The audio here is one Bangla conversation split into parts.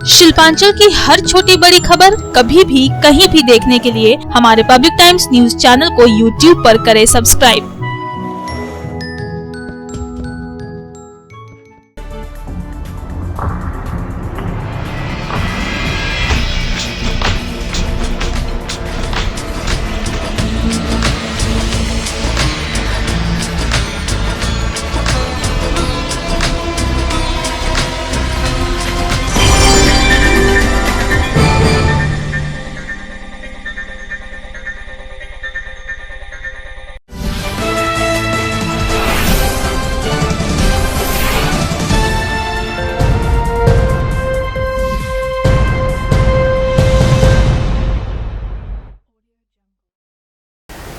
शिल्पांचल की हर छोटी बड़ी खबर कभी भी कहीं भी देखने के लिए हमारे पब्लिक टाइम्स न्यूज चैनल को यूट्यूब पर करें सब्सक्राइब।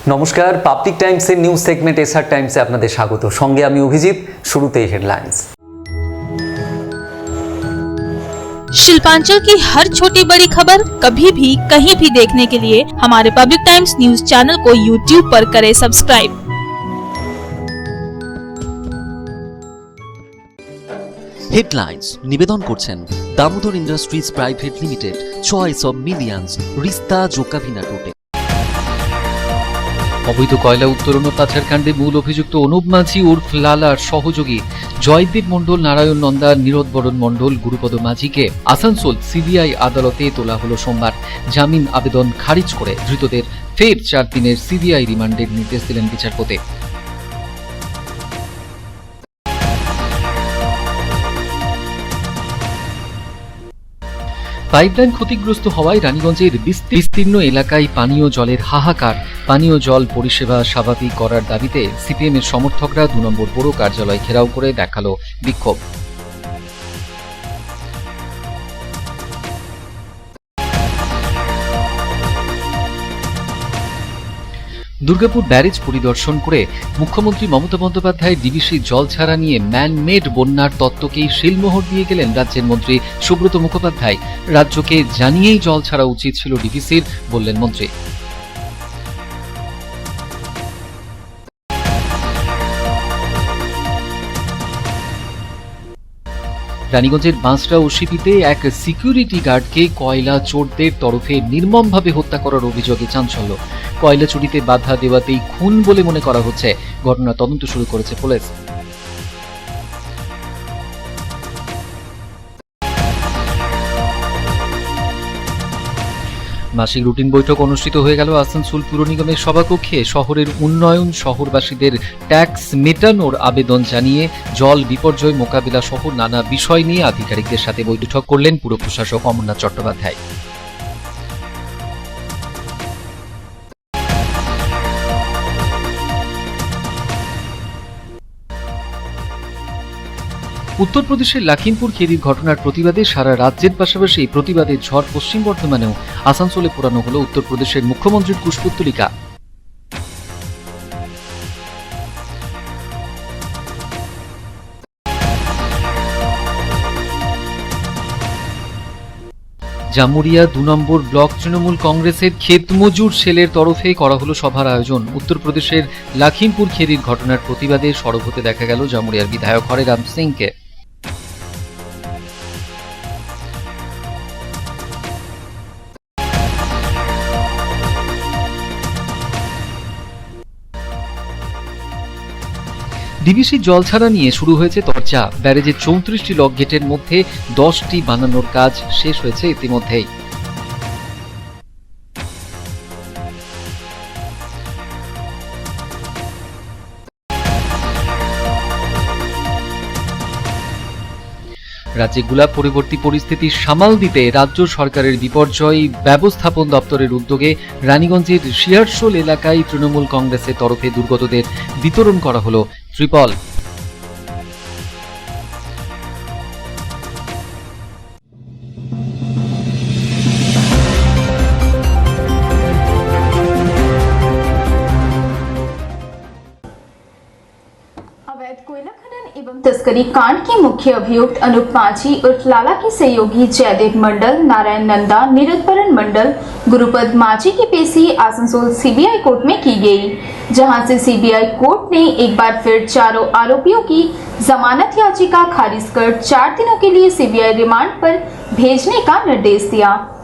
নমস্কার, পাবলিক টাইমসের নিউজ সেগমেন্ট এসআর টাইমসে আপনাদের স্বাগত। সঙ্গে আমি অভিজিৎ। শুরুতেই হেডলাইন্স। शिल्पांचल की हर छोटी बड़ी खबर कभी भी कहीं भी देखने के लिए हमारे पब्लिक टाइम्स न्यूज चैनल को यूट्यूब पर करें सब्सक्राइब। হেডলাইন্স নিবেদন করছেন Damodar industries private limited, choice of millions, রিস্তা জোকাভিনা টোটে। অবৈধ কয়লা উত্তোলন ও পাচার কাণ্ডে মূল অভিযুক্ত অনুপ মাঝি উর্ফ লালার সহযোগী জয়দীপ মণ্ডল, নারায়ণ নন্দা, নীরদবরণ মণ্ডল, গুরুপদ মাঝিকে আসানসোল সিবিআই আদালতে তোলা হলো সোমবার। জামিন আবেদন খারিজ করে ধৃতদের ফের 4 দিনের সিবিআই রিমান্ডের নির্দেশ দিলেন বিচারপতি। পাইপলাইন ক্ষতিগ্রস্ত হওয়ায় রানীগঞ্জের বিস্তীর্ণ এলাকায় পানীয় জলের হাহাকার। পানীয় জল পরিষেবা স্বাভাবিক করার দাবিতে সিপিএম এর সমর্থকরা 2 নম্বর পৌর কার্যালয় ঘেরাও করে দেখালো বিক্ষোভ। দুর্গাপুর ব্যারেজ পরিদর্শন করে মুখ্যমন্ত্রী মমতা বন্দ্যোপাধ্যায় ডিবিসি জল ছাড়া নিয়ে ম্যানমেড বন্যার তত্ত্বকেই শিলমোহর দিয়ে গেলেন রাজ্যের মন্ত্রী সুব্রত মুখোপাধ্যায়। রাজ্যকে জানিয়েই জল ছাড়া উচিত ছিল ডিবিসির, বললেন মন্ত্রী। রানীগঞ্জের বাঁশরা ওসিপিতে এক সিকিউরিটি গার্ডকে কয়লা চোরদের তরফে নির্মমভাবে হত্যা করার অভিযোগে চাঞ্চল্য। কয়লা চুরিতে বাধা দেওয়াতেই খুন বলে মনে করা হচ্ছে। ঘটনা তদন্ত শুরু করেছে পুলিশ। মাসিক রুটিন বৈঠক অনুষ্ঠিত হয়ে গেল আসানসোল পুর নিগমের সভাকক্ষে। শহরের উন্নয়ন, শহরবাসীদের ট্যাক্স মেটানোর আবেদন জানিয়ে জল বিপর্যয় মোকাবিলা সহ নানা বিষয় নিয়ে আধিকারিকদের সাথে বৈঠক করলেন পুর প্রশাসক অমরনাথ চট্টোপাধ্যায়। উত্তরপ্রদেশের লখিমপুর খেরির ঘটনার প্রতিবাদে সারা রাজ্যের পাশাপাশি প্রতিবাদের ঝড় পশ্চিম বর্ধমানেও। আসানসোলে পোড়ানো হলো উত্তরপ্রদেশের মুখ্যমন্ত্রীর কুশপুত্তলিকা। জামুরিয়া 2 নম্বর ব্লক তৃণমূল কংগ্রেসের ক্ষেতমজুর সেলের তরফে করা হলো সভার আয়োজন। উত্তরপ্রদেশের লখিমপুর খেরির ঘটনার প্রতিবাদে সরব হতে দেখা গেল জামুরিয়ার বিধায়ক হরেরাম সিংকে। ডিবিসি জল ছাড়া নিয়ে শুরু হয়েছে চর্চা। ব্যারেজের 34টি লক গেটের মধ্যে 10টি বানানোর কাজ শেষ হয়েছে ইতিমধ্যেই। রাজ্যে গোলাপ পরবর্তী পরিস্থিতি সামাল দিতে রাজ্য সরকারের বিপর্যয় ব্যবস্থাপন দপ্তরের উদ্যোগে রানীগঞ্জের শিয়ারশোল এলাকায় তৃণমূল কংগ্রেসের তরফে দুর্গতদের বিতরণ করা হলো ত্রিপল। तस्करी तस्करी कांड के मुख्य अभियुक्त अनूप माझी उर्फ लाला के सहयोगी जयदेव मंडल, नारायण नंदा, निरुद्रबरण मंडल, गुरुपद माझी की पेशी आसनसोल सीबीआई कोर्ट में की गई, जहां से सीबीआई कोर्ट ने एक बार फिर चारों आरोपियों की जमानत याचिका खारिज कर 4 दिनों के लिए सीबीआई रिमांड पर भेजने का निर्देश दिया।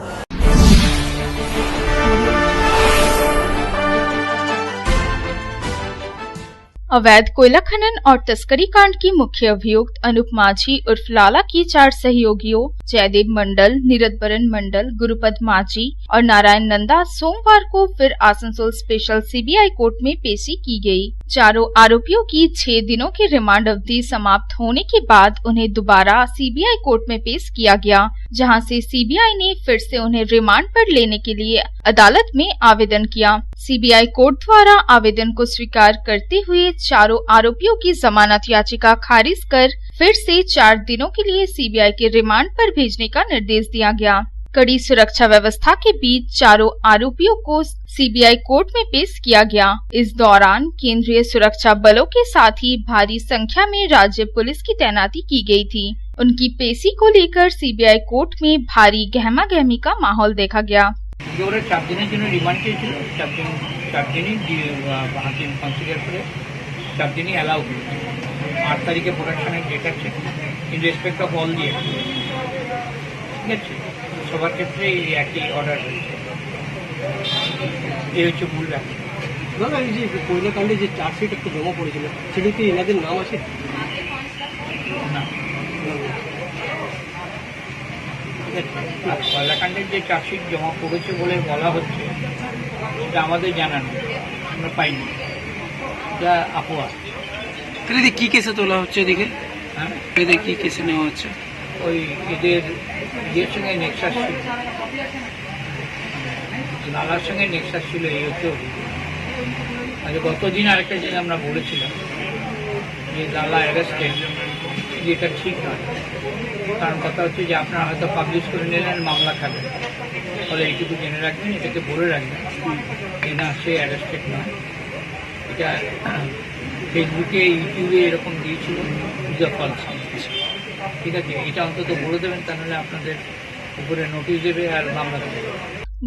अवैध कोयला खनन और तस्करी कांड की मुख्य अभियुक्त अनूप माझी उर्फ लाला की 4 सहयोगियों जयदेव मंडल, निरुद्रबरण मंडल, गुरुपद माझी और नारायण नंदा सोमवार को फिर आसनसोल स्पेशल सीबीआई कोर्ट में पेशी की गई। चारों आरोपियों की 6 दिनों की रिमांड अवधि समाप्त होने के बाद उन्हें दोबारा सीबीआई कोर्ट में पेश किया गया, जहां से सीबीआई ने फिर से उन्हें रिमांड पर लेने के लिए अदालत में आवेदन किया। सीबीआई कोर्ट द्वारा आवेदन को स्वीकार करते हुए चारों आरोपियों की जमानत याचिका खारिज कर फिर से 4 दिनों के लिए सीबीआई के रिमांड पर भेजने का निर्देश दिया गया। कड़ी सुरक्षा व्यवस्था के बीच चारों आरोपियों को सीबीआई कोर्ट में पेश किया गया। इस दौरान केंद्रीय सुरक्षा बलों के साथ ही भारी संख्या में राज्य पुलिस की तैनाती की गई थी। उनकी पेशी को लेकर सीबीआई कोर्ट में भारी गहमा गहमी का माहौल देखा गया। जो ওরা 4 দিনের জন্য রিমান্ড চেয়েছিল 4 দিনই হাকিম কনসিডার করে 4 দিনই অ্যালাউ করেছে। 8 তারিখে প্রোডাকশনের ডেট আছে ইন রেসপেক্ট অফ অল দিয়ে, ঠিক আছে, সবার ক্ষেত্রে একই অর্ডার হয়েছে। এই হচ্ছে মূল ব্যাপার। দাদা, এই যে কোয়লা কাণ্ডে যে চার্জশিট একটা জমা পড়েছিল সেটিতে এনাদের নাম আছে না? কয়লাকাণ্ডের যে চার্জশিট জমা পড়েছে বলে বলা হচ্ছে এটা আমাদের জানা নেই, আমরা পাইনি, এটা আফওয়া। তাহলে কি কেসে তোলা হচ্ছে এদিকে? হ্যাঁ, এদের কি কেসে নেওয়া হচ্ছে? ওই এদের ইয়ের সঙ্গে নেক্সাস ছিল, লালার সঙ্গে নেক্সাস ছিল, এই হচ্ছে অভিযোগ। আচ্ছা, গতদিন আরেকটা জিনিস আমরা বলেছিলাম যে লালা অ্যারেস্টেড, যেটা ঠিক নয়। কারণ কথা হচ্ছে যে আপনারা হয়তো পাবলিশ করে নিলেন, মামলা খাবেন, ফলে এইটুকু জেনে রাখবেন, এটাকে বলে রাখবেন যে না, সে অ্যারেস্টেড নয়। এটা ফেসবুকে, ইউটিউবে এরকম দিয়েছিল, ঠিক আছে, এটা অন্তত বলে দেবেন, তাহলে আপনাদের উপরে নোটিশ देवे और मामला देवे।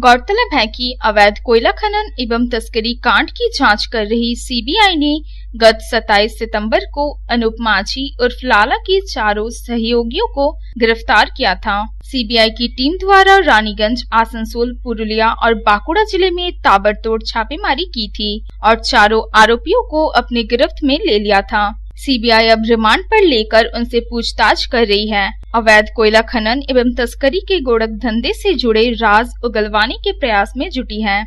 गौरतलब है कि अवैध कोयला खनन एवं तस्करी कांड की जांच कर रही सीबीआई ने गत 27 सितंबर को अनूप माझी उर्फ लाला के चारों सहयोगियों को गिरफ्तार किया था। सीबीआई की टीम द्वारा रानीगंज, आसनसोल, पुरुलिया और बांकुड़ा जिले में ताबड़तोड़ छापेमारी की थी और चारों आरोपियों को अपने गिरफ्त में ले लिया था। सीबीआई अब रिमांड पर लेकर उनसे पूछताछ कर रही है। अवैध कोयला खनन एवं तस्करी के गोरख धंधे से जुड़े राज उगलवाने के प्रयास में जुटी है।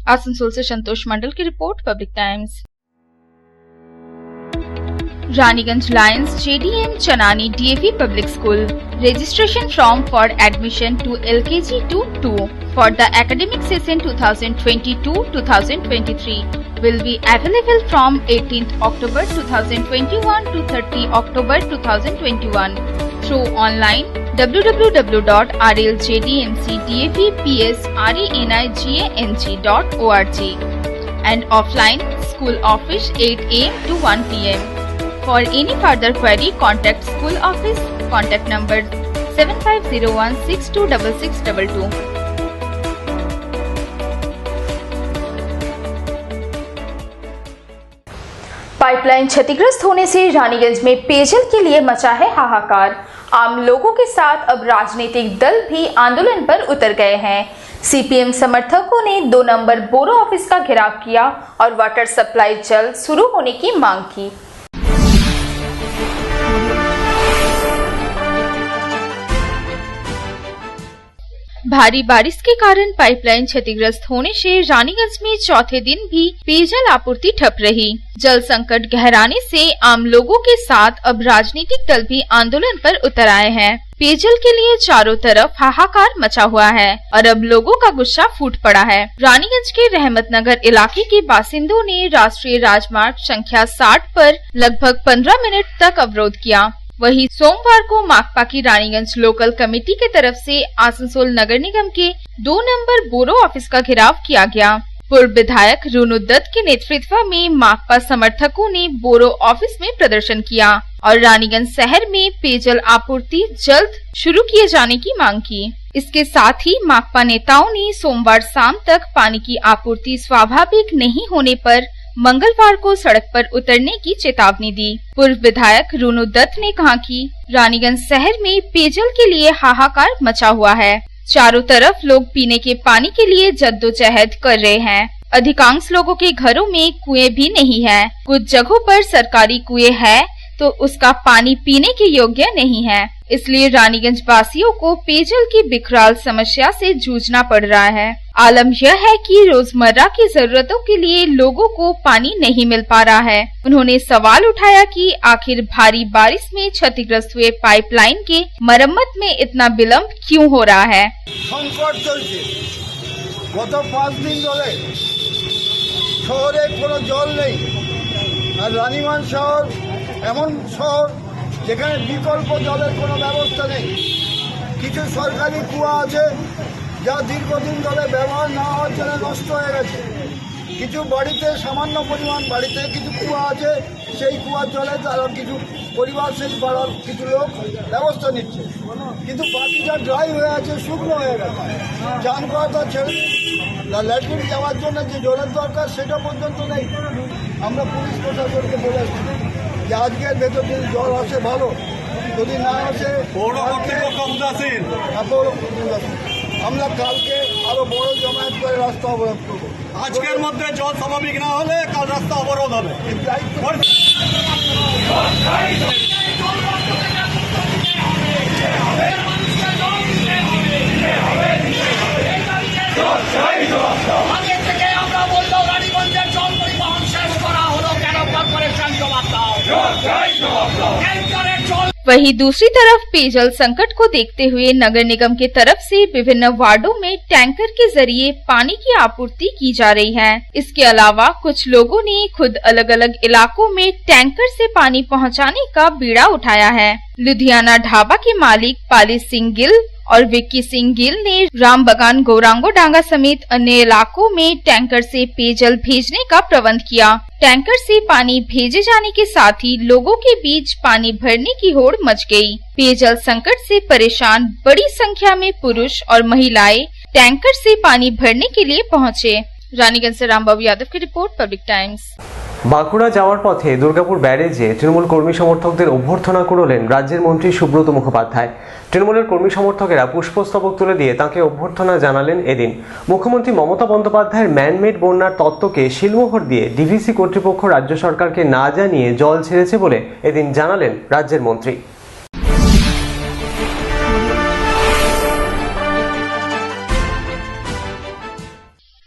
आसनसोल से संतोष मंडल की report, public times. Raniganj Lions JDM Chanani DAV Public School. Registration form for admission to LKG to 2 for the academic session 2022-2023 will be available from 18th October 2021 to 30 October 2021 through online www.rljdmcdavpsrenig.org and offline school office 8 AM to 1 PM. For any further query, contact school office. Contact number 7501626622. Pipeline क्षतिग्रस्त होने से रानीगंज में पेयजल के लिए मचा है हाहाकार। आम लोगों के साथ अब राजनीतिक दल भी आंदोलन पर उतर गए हैं। सीपीएम समर्थकों ने 2 नंबर बोरो ऑफिस का घेराव किया और वाटर सप्लाई जल्द शुरू होने की मांग की। भारी बारिश के कारण पाइपलाइन क्षतिग्रस्त होने से रानीगंज में चौथे दिन भी पेयजल आपूर्ति ठप रही। जल संकट गहराने से आम लोगों के साथ अब राजनीतिक दल भी आंदोलन पर उतर आए हैं। पेयजल के लिए चारों तरफ हाहाकार मचा हुआ है और अब लोगों का गुस्सा फूट पड़ा है। रानीगंज के रहमतनगर इलाके के बासिंदों ने राष्ट्रीय राजमार्ग संख्या 60 पर लगभग 15 मिनट तक अवरोध किया। वहीं सोमवार को माकपा की रानीगंज लोकल कमेटी के तरफ से आसनसोल नगर निगम के 2 नंबर बोरो ऑफिस का घेराव किया गया। पूर्व विधायक रुनु दत्त के नेतृत्व में माकपा समर्थकों ने बोरो ऑफिस में प्रदर्शन किया और रानीगंज शहर में पेयजल आपूर्ति जल्द शुरू किए जाने की मांग की। इसके साथ ही माकपा नेताओं ने सोमवार शाम तक पानी की आपूर्ति स्वाभाविक नहीं होने पर मंगलवार को सड़क पर उतरने की चेतावनी दी। पूर्व विधायक रुनु दत्त ने कहा कि रानीगंज शहर में पेयजल के लिए हाहाकार मचा हुआ है। चारों तरफ लोग पीने के पानी के लिए जद्दोजहद कर रहे हैं। अधिकांश लोगों के घरों में कुएं भी नहीं है। कुछ जगहों पर सरकारी कुएं है तो उसका पानी पीने के योग्य नहीं है। इसलिए रानीगंज वासियों को पेयजल की विकराल समस्या से जूझना पड़ रहा है। आलम यह है कि रोजमर्रा की जरूरतों के लिए लोगों को पानी नहीं मिल पा रहा है। उन्होंने सवाल उठाया कि आखिर भारी बारिश में क्षतिग्रस्त हुए पाइपलाइन के मरम्मत में इतना विलम्ब क्यों हो रहा है। সংকট চলছে গত 5 দিন ধরে শহরে কোনো জল নেই আর রানীগঞ্জ শহর এমন শহর যেখানে বিকল্প জলের কোনো ব্যবস্থা নেই। কিছু সরকারি কুয়া আছে যা দীর্ঘদিন ধরে ব্যবহার না হওয়ার জন্য নষ্ট হয়ে গেছে। কিছু বাড়িতে সামান্য পরিমাণ বাড়িতে কিছু কুয়া আছে, সেই কুয়ার জলে তারা কিছু পরিবার সেই পাড়ার কিছু লোক ব্যবস্থা নিচ্ছে, কিন্তু বাকি যা ড্রাই হয়ে আছে শুকনো হয়ে গেছে। চান করাটা ছেড়ে ল্যাট্রিন যাওয়ার জন্য যে জলের দরকার সেটা পর্যন্ত নেই। আমরা পুলিশ প্রশাসনকে বলেছি যে আজকের ভেতর যদি জল আসে ভালো, যদি না আসে আমরা কালকে আরো বড় জমায়েত করে রাস্তা অবরোধ করবো। আজকের মধ্যে জল স্বাভাবিক না হলে কাল রাস্তা অবরোধ হবে। আগে থেকে আমরা বললো রানীগঞ্জের জল পরিবহন শেষ করা হলো কেন? কর্পোরেশন জবাব দাও। ট্যাঙ্কারের জল। वहीं दूसरी तरफ पेयजल संकट को देखते हुए नगर निगम के तरफ से विभिन्न वार्डों में टैंकर के जरिए पानी की आपूर्ति की जा रही है। इसके अलावा कुछ लोगों ने खुद अलग अलग इलाकों में टैंकर से पानी पहुंचाने का बीड़ा उठाया है। लुधियाना ढाबा के मालिक पाली सिंह गिल और विक्की सिंह गिल ने रामबगान गौरांगो डांगा समेत अन्य इलाकों में टैंकर से पेयजल भेजने का प्रबंध किया। टैंकर से पानी भेजे जाने के साथ ही लोगों के बीच पानी भरने की होड़ मच गई। पेयजल संकट से परेशान बड़ी संख्या में पुरुष और महिलाएं टैंकर से पानी भरने के लिए पहुंचे। रानीगंज से रामबाबू यादव की रिपोर्ट, पब्लिक टाइम्स। বাঁকুড়া যাওয়ার পথে দুর্গাপুর ব্যারেজে তৃণমূল কর্মী সমর্থকদের অভ্যর্থনা করলেন রাজ্যের মন্ত্রী সুব্রত মুখোপাধ্যায়। তৃণমূলের কর্মী সমর্থকেরা পুষ্পস্তবক তুলে দিয়ে তাঁকে অভ্যর্থনা জানালেন এদিন। মুখ্যমন্ত্রী মমতা বন্দ্যোপাধ্যায়ের ম্যানমেড বন্যার তত্ত্বকে শিলমোহর দিয়ে ডিভিসি কর্তৃপক্ষ রাজ্য সরকারকে না জানিয়ে জল ছেড়েছে বলে এদিন জানালেন রাজ্যের মন্ত্রী।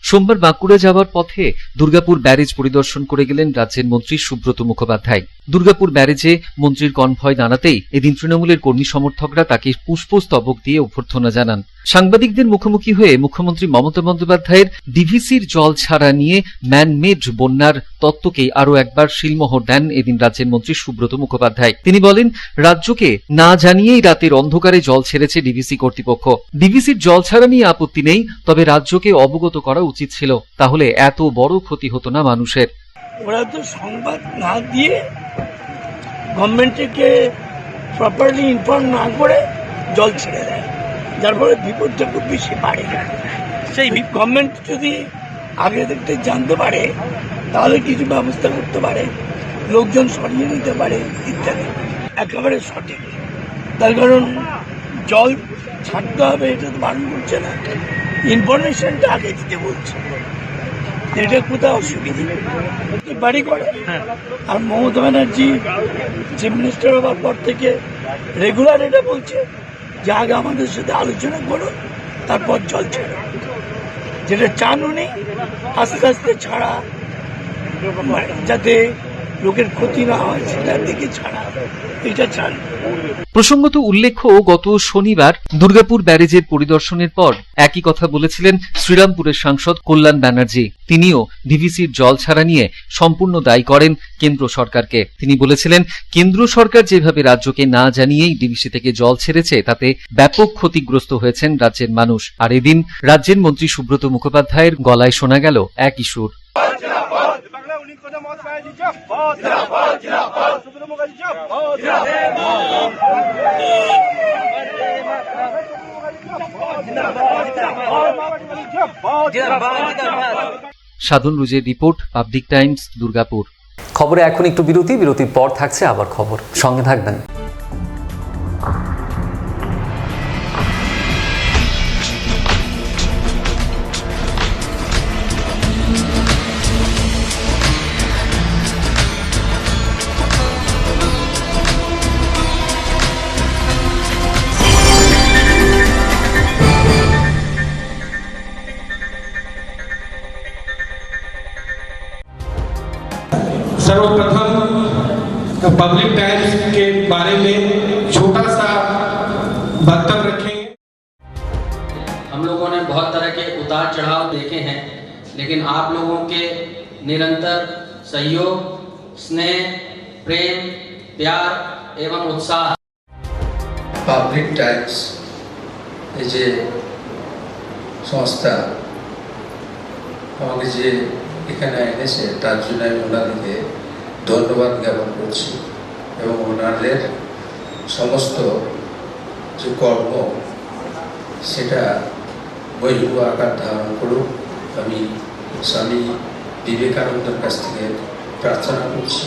সোমবার বাঁকুড়া যাওয়ার পথে দুর্গাপুর ব্যারেজ পরিদর্শন করে গেলেন রাজ্যের মন্ত্রী সুব্রত মুখোপাধ্যায়। দুর্গাপুর ব্যারেজে মন্ত্রীর কনভয় দাঁড়াতেই এদিন তৃণমূলের কর্মী সমর্থকরা তাকে পুষ্পস্তবক দিয়ে অভ্যর্থনা জানান। সাংবাদিকদের মুখোমুখি হয়ে মুখ্যমন্ত্রী মমতা বন্দ্যোপাধ্যায়ের ডিভিসির জল ছাড়া নিয়ে ম্যানমেড বন্যার তত্ত্বকে আরও একবার শিলমোহর দেন এদিন রাজ্যের মন্ত্রী সুব্রত মুখোপাধ্যায়। তিনি বলেন, রাজ্যকে না জানিয়েই রাতের অন্ধকারে জল ছেড়েছে ডিভিসি কর্তৃপক্ষ। ডিভিসির জল ছাড়া নিয়ে আপত্তি নেই, তবে রাজ্যকে অবগত করা উচিত ছিল, তাহলে এত বড় ক্ষতি হতো না মানুষের। ওরা তো সংবাদ না দিয়ে গভর্নমেন্টকে প্রপারলি ইনফর্ম না করে জল ছেড়ে দেয়, যার ফলে বিপদটা খুব বেশি বাড়ে। সেই গভর্নমেন্ট যদি আগে থেকে জানতে পারে তাহলে কিছু ব্যবস্থা করতে পারে, লোকজন সরিয়ে নিতে পারে ইত্যাদি। একেবারে সঠিক, তার কারণ জল ছাড়তে হবে এটা তো বারণ করছে না, ইনফরমেশনটা আগে দিতে বলছে, এটা কোথাও অসুবিধা বাড়ি করে। আর মমতা ব্যানার্জি চিফ মিনিস্টার হওয়ার পর থেকে রেগুলার এটা বলছে যে আগে আমাদের সাথে আলোচনা করো তারপর জল ছাড়ো, যেটা চান উনি আস্তে আস্তে ছাড়া, যাতে লোকের ক্ষতি না হয় সেটার দিকে ছাড়া এটা চান। প্রসঙ্গত উল্লেখ্য, গত শনিবার দুর্গাপুর ব্যারেজের পরিদর্শনের পর একই কথা বলেছিলেন শ্রীরামপুরের সাংসদ কল্যাণ ব্যানার্জি। তিনিও ডিভিসির জল ছাড়া নিয়ে সম্পূর্ণ দায়ী করেন কেন্দ্র সরকারকে। তিনি বলেছিলেন, কেন্দ্র সরকার যেভাবে রাজ্যকে না জানিয়েই ডিভিসি থেকে জল ছেড়েছে তাতে ব্যাপক ক্ষতিগ্রস্ত হয়েছেন রাজ্যের মানুষ। আর এদিন রাজ্যের মন্ত্রী সুব্রত মুখোপাধ্যায়ের গলায় শোনা গেল একই সুর। সাধন রুজের রিপোর্ট, পাবলিক টাইমস, দুর্গাপুর। খবরে এখন একটু বিরতির পর থাকছে আবার খবর, সঙ্গে থাকবেন। सर्वप्रथम पब्लिक टाइम्स के बारे में छोटा सा वक्तव्य रखेंगे। हम लोगों ने बहुत तरह के उतार चढ़ाव देखे हैं, लेकिन आप लोगों के निरंतर सहयोग, स्नेह, प्रेम, प्यार एवं उत्साह। पब्लिक टाइम्स যে সংস্থা আমাকে যে এখানে এনেছে তার জন্য আমি ওনাদেরকে ধন্যবাদ জ্ঞাপন করছি এবং ওনাদের সমস্ত যে কর্ম সেটা বৈভব আকার ধারণ করুক আমি স্বামী বিবেকানন্দের কাছ থেকে प्रार्थना করছি।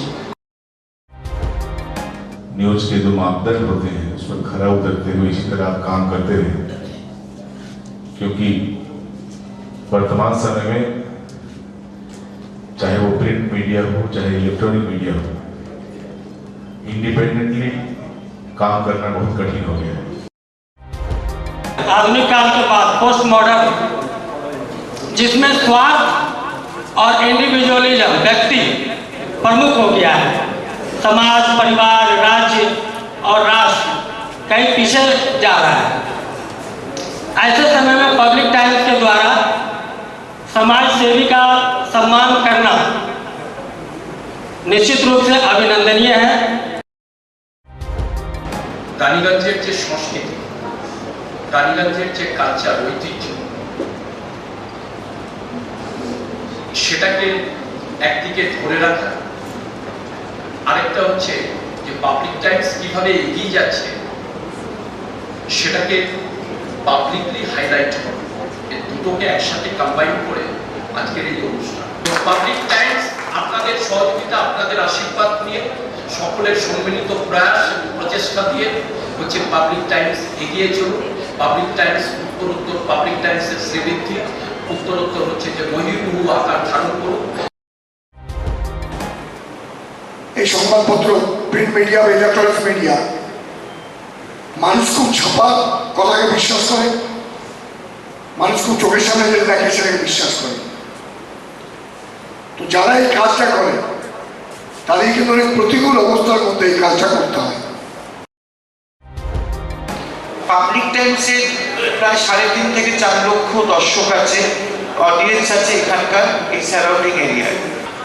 न्यूज के जो मापदंड होते हैं उस पर खरा उतरते हुए इसी तरह आप काम करते रहे, क्योंकि वर्तमान समय में चाहे वो प्रिंट मीडिया हो चाहे इलेक्ट्रॉनिक मीडिया हो, इंडिपेंडेंटली काम करना बहुत कठिन हो गया है। आधुनिक काल के बाद पोस्ट मॉडर्न, जिसमें स्वार्थ और इंडिविजुअलिज्म व्यक्ति प्रमुख हो गया है, समाज, परिवार, राज्य और राष्ट्र कहीं पीछे जा रहा है। ऐसे समय में पब्लिक टाइम्स के द्वारा समाज सेवी का सम्मान करना निश्चित रूप से अभिनंदनीय है। রানীগঞ্জের যে সংস্কৃতি, রানীগঞ্জের যে কালচার, ঐতিহ্য, সেটাকে একদিকে ধরে রাখা, আরেকটা হচ্ছে যে পাবলিক টাইমস কিভাবে এগিয়ে যাচ্ছে সেটাকে পাবলিকলি হাইলাইট করা, এই দুটোকে একসাথে কম্বাইন করে আজকের এই অনুষ্ঠান। পাবলিক টাইমস আপনাদের সহযোগিতা, আপনাদের আশীর্বাদ নিয়ে, সকলের সম্মিলিত প্রয়াস প্রচেষ্টা দিয়ে হচ্ছে পাবলিক টাইমস এগিয়ে চলুন। পাবলিক টাইমস উত্তরোত্তর, পাবলিক টাইমসের শ্রীবৃদ্ধি উত্তরোত্তর হচ্ছে যে মহিমুহু আকার ধারণ করুন। এই সংবাদপত্র, প্রিন্ট মিডিয়া বা ইলেকট্রনিক্স মিডিয়া, মানুষ খুব ছাপা কথাকে বিশ্বাস করে, মানুষ খুব চোখের সামনে যেটা দেখে সেটাকে বিশ্বাস করে। তো যারা এই কাজটা করে তাদের কিন্তু অনেক প্রতিকূল অবস্থার মধ্যে এই কাজটা করতে হয়। পাবলিক টাইমসের প্রায় 3.5 থেকে 4 লক্ষ দর্শক আছে, অডিয়েন্স আছে এখানকার এই সারাউন্ডিং এরিয়ায়।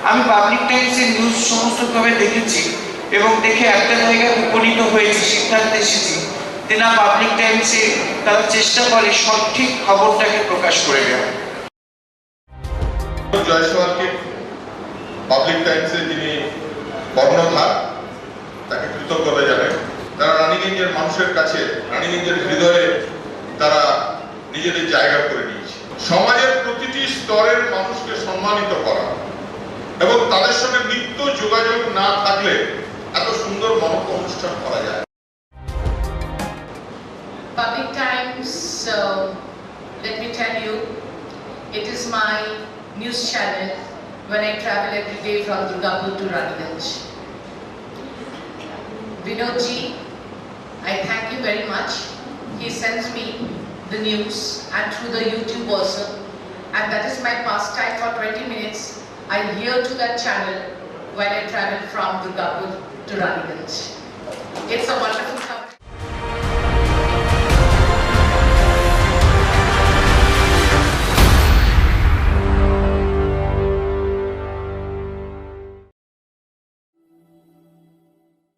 আমি পাবলিক টাইমসের নিউজ সমস্তভাবে দেখেছি এবং দেখে একটা জায়গায় উপনীত হয়েছি, সিদ্ধান্তে এসেছি যে না, পাবলিক টাইমসে তারা চেষ্টা করে সঠিক খবরটাকে প্রকাশ করে দেওয়া। জয়সওয়ালকে পাবলিক টাইমসে যিনি কর্ণধার, তাকে কৃতজ্ঞতা জানাই। তারা রানীগঞ্জের মানুষের কাছে, রানীগঞ্জের হৃদয়ে তারা নিজেদের জায়গা করে নিয়েছে। সমাজের প্রতিটি স্তরের মানুষকে সম্মানিত করা এবং তাদের সঙ্গে নিত্য যোগাযোগ না থাকলে এত সুন্দর মহৎ অনুষ্ঠান করা যায়। Public Times, let me tell you, it is my news channel when I travel every day from Durgapur to Raniganj. Vinodji, I thank you very much. He sends me the news and through the YouTube also, and that is my pastime for 20 minutes. I hear to that channel when I travel from Durgapur to Raniganj. It's a wonderful company.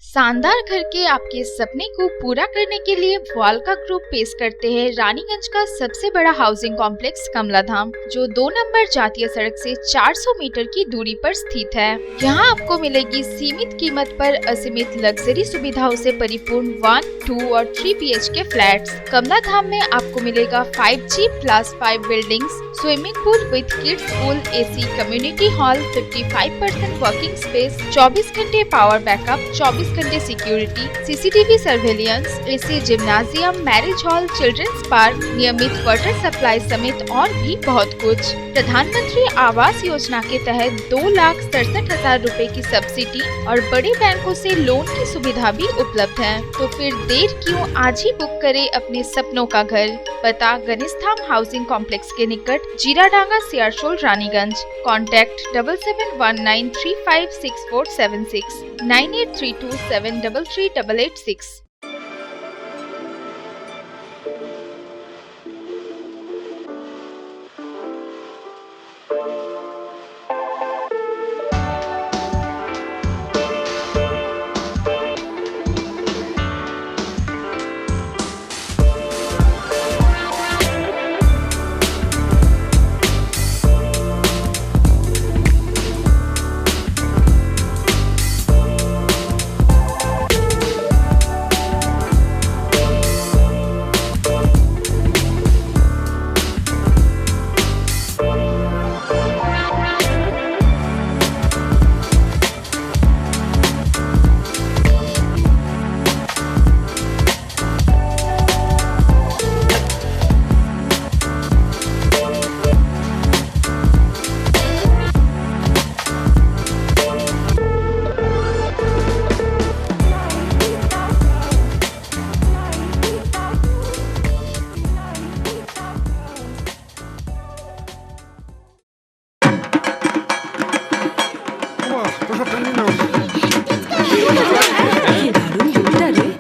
शानदार घर के आपके सपने को पूरा करने के लिए वालका ग्रुप पेश करते हैं रानीगंज का सबसे बड़ा हाउसिंग कॉम्प्लेक्स कमलाधाम, जो 2 नंबर जातीय सड़क से 400 मीटर की दूरी पर स्थित है। यहाँ आपको मिलेगी सीमित कीमत पर असीमित लग्जरी सुविधाओं से परिपूर्ण 1, 2 और 3 BHK फ्लैट्स। कमलाधाम में आपको मिलेगा 5G+5 buildings, swimming pool with kids pool, AC community hall, 55% working space, 24 घंटे पावर बैकअप, 24 घंटे security, CCTV surveillance, AC gymnasium, marriage hall, children's park, नियमित वाटर सप्लाई समेत और भी बहुत कुछ। प्रधानमंत्री आवास योजना के तहत 2,67,000 रुपए की सब्सिडी और बड़े बैंकों से लोन की सुविधा भी उपलब्ध है। तो फिर देर क्यों, आज ही बुक करें अपने सपनों का घर। पता गणेशधाम हाउसिंग कॉम्प्लेक्स के निकट, जीराडांगा, सियारशोल, रानीगंज। कॉन्टैक्ट 7719356476 9832733886।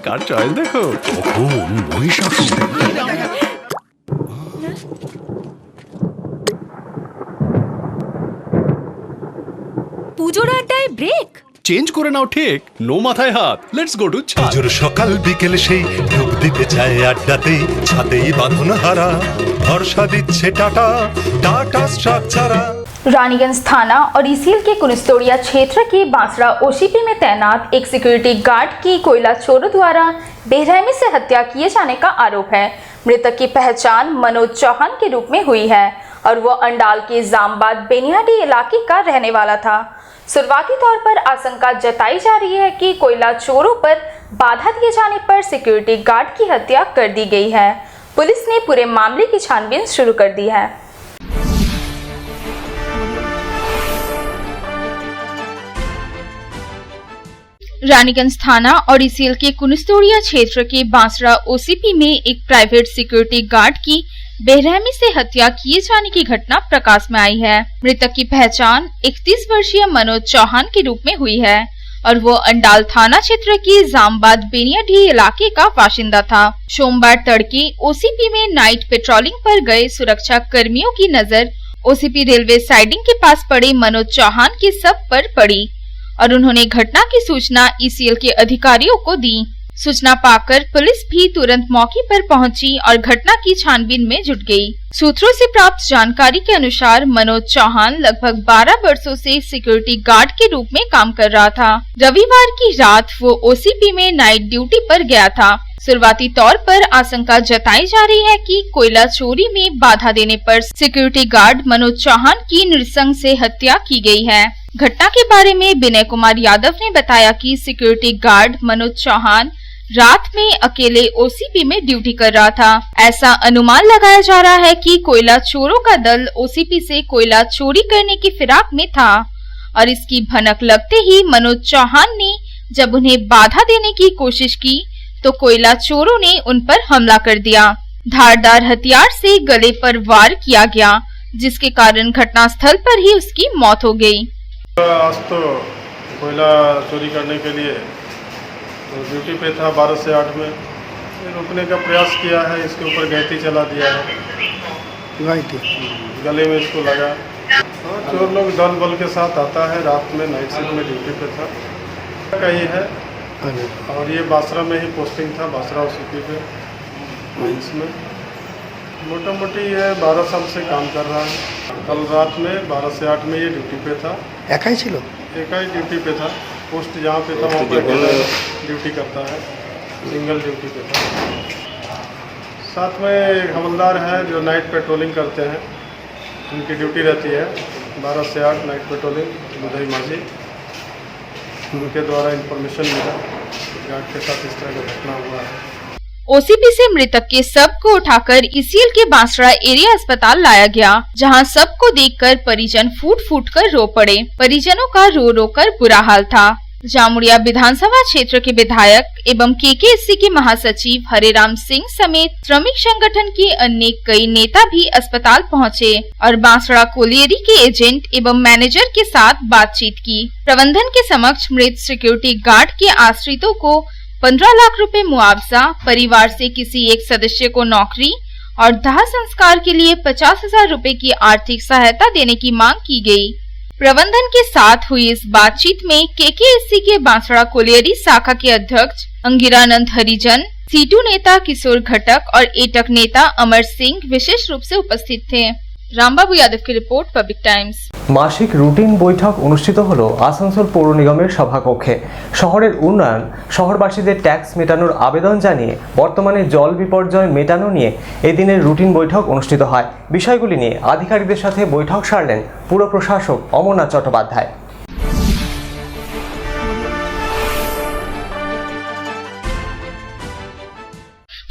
কার চয়েস দেখো, মহিষাসুর। পুজোর আড্ডায় ব্রেক চেঞ্জ করে নাও ঠিক, নো মাথায় হাত। লেটস গো টু ছাদ। পুজোর সকাল বিকেল সেই ডুব দিতে চায় আড্ডাতেই, ছাদেই বাঁধন হারা ভরসা দিচ্ছে টাটা, টাটা স্ট্রাকচারা। रानीगंज थाना और ईसीएल के कुनिस्तोड़िया क्षेत्र के बांसड़ा ओसीपी में तैनात एक सिक्योरिटी गार्ड की कोयला चोरों द्वारा बेरहमी से हत्या किए जाने का आरोप है। मृतक की पहचान मनोज चौहान के रूप में हुई है और वो अंडाल के जामबाद बेनियाडी इलाके का रहने वाला था। शुरुआती तौर पर आशंका जताई जा रही है कि कोयला चोरों पर बाधा दिए जाने पर सिक्योरिटी गार्ड की हत्या कर दी गई है। पुलिस ने पूरे मामले की छानबीन शुरू कर दी है। रानीगंज थाना और ईसीएल के कुनिस्तोड़िया क्षेत्र के बांसड़ा ओसीपी में एक प्राइवेट सिक्योरिटी गार्ड की बेरहमी से हत्या किए जाने की घटना प्रकाश में आई है। मृतक की पहचान 31 वर्षीय मनोज चौहान के रूप में हुई है और वो अंडाल थाना क्षेत्र के जामबाद बेनियाडी इलाके का बाशिंदा था। सोमवार तड़के ओसीपी में नाइट पेट्रोलिंग पर गए सुरक्षा कर्मियों की नजर ओसीपी रेलवे साइडिंग के पास पड़े मनोज चौहान के शव पर पड़ी और उन्होंने घटना की सूचना ईसीएल के अधिकारियों को दी। सूचना पाकर पुलिस भी तुरंत मौके पर पहुंची और घटना की छानबीन में जुट गई। सूत्रों से प्राप्त जानकारी के अनुसार मनोज चौहान लगभग 12 वर्षों से सिक्योरिटी गार्ड के रूप में काम कर रहा था। रविवार की रात वो ओसीपी में नाइट ड्यूटी पर गया था। शुरुआती तौर पर आशंका जताई जा रही है कि कोयला चोरी में बाधा देने पर सिक्योरिटी गार्ड मनोज चौहान की नृशंस से हत्या की गई है। घटना के बारे में विनय कुमार यादव ने बताया कि सिक्योरिटी गार्ड मनोज चौहान रात में अकेले ओसीपी में ड्यूटी कर रहा था। ऐसा अनुमान लगाया जा रहा है कि कोयला चोरों का दल ओसीपी से कोयला चोरी करने की फिराक में था और इसकी भनक लगते ही मनोज चौहान ने जब उन्हें बाधा देने की कोशिश की तो कोयला चोरों ने उन पर हमला कर दिया। धारदार हथियार से गले पर वार किया गया, जिसके कारण घटनास्थल पर ही उसकी मौत हो गई। आज तो कोयला चोरी करने के लिए, तो ड्यूटी पे था 12 से 8 में, रुकने का प्रयास किया है, इसके ऊपर गैती चला दिया है, गले में इसको लगा। हाँ, चोर लोग दल बल के साथ आता है, रात में नाइट शिफ्ट में ड्यूटी पे था, कहीं है, और ये बासरा में ही पोस्टिंग था, बासरा OCP पे माइंस में। मोटा मोटी ये 12 साल से काम कर रहा है। कल रात में 12 से 8 में ये ड्यूटी पे था। एका ही छिलो? एका ही ड्यूटी पे था, पोस्ट जहाँ पे था वहाँ पर ड्यूटी करता है, सिंगल ड्यूटी पे था। साथ में एक हवलदार है जो नाइट पेट्रोलिंग करते हैं, उनकी ड्यूटी रहती है 12 से 8 नाइट पेट्रोलिंग, बुधई माझी। उनके द्वारा इंफॉर्मेशन मिला गार्ड के साथ इस तरह का घटना हुआ है। OCP से मृतक के शव को उठाकर ECL के बांसड़ा एरिया अस्पताल लाया गया, जहां शव को देखकर परिजन फूट फूट कर रो पड़े। परिजनों का रो रो कर बुरा हाल था। जामुड़िया विधानसभा क्षेत्र के विधायक एवं KKSC के महासचिव हरेराम सिंह समेत श्रमिक संगठन के अन्य कई नेता भी अस्पताल पहुंचे और बांसड़ा कोलियरी के एजेंट एवं मैनेजर के साथ बातचीत की। प्रबंधन के समक्ष मृत सिक्योरिटी गार्ड के आश्रितों को 15 लाख रुपए मुआवजा, परिवार से किसी एक सदस्य को नौकरी और दाह संस्कार के लिए 50,000 रुपए की आर्थिक सहायता देने की मांग की गई। प्रबंधन के साथ हुई इस बातचीत में KKSC के बांसड़ा कोलियरी शाखा के अध्यक्ष अंगिरानंद हरिजन, C2 नेता किशोर घटक और एटक नेता अमर सिंह विशेष रूप से उपस्थित थे। रामबाबू यादव की रिपोर्ट, पब्लिक टाइम्स। মাসিক রুটিন বৈঠক অনুষ্ঠিত হলো আসানসোল পৌর নিগমের সভাকক্ষে। শহরের উন্নয়ন, শহরবাসীদের ট্যাক্স মেটানোর আবেদন জানিয়ে বর্তমানে জল বিপর্যয় মেটানো নিয়ে এদিনের রুটিন বৈঠক অনুষ্ঠিত হয়। বিষয়গুলি নিয়ে আধিকারিকদের সাথে বৈঠক সারলেন পুর প্রশাসক অমরনাথ চট্টোপাধ্যায়।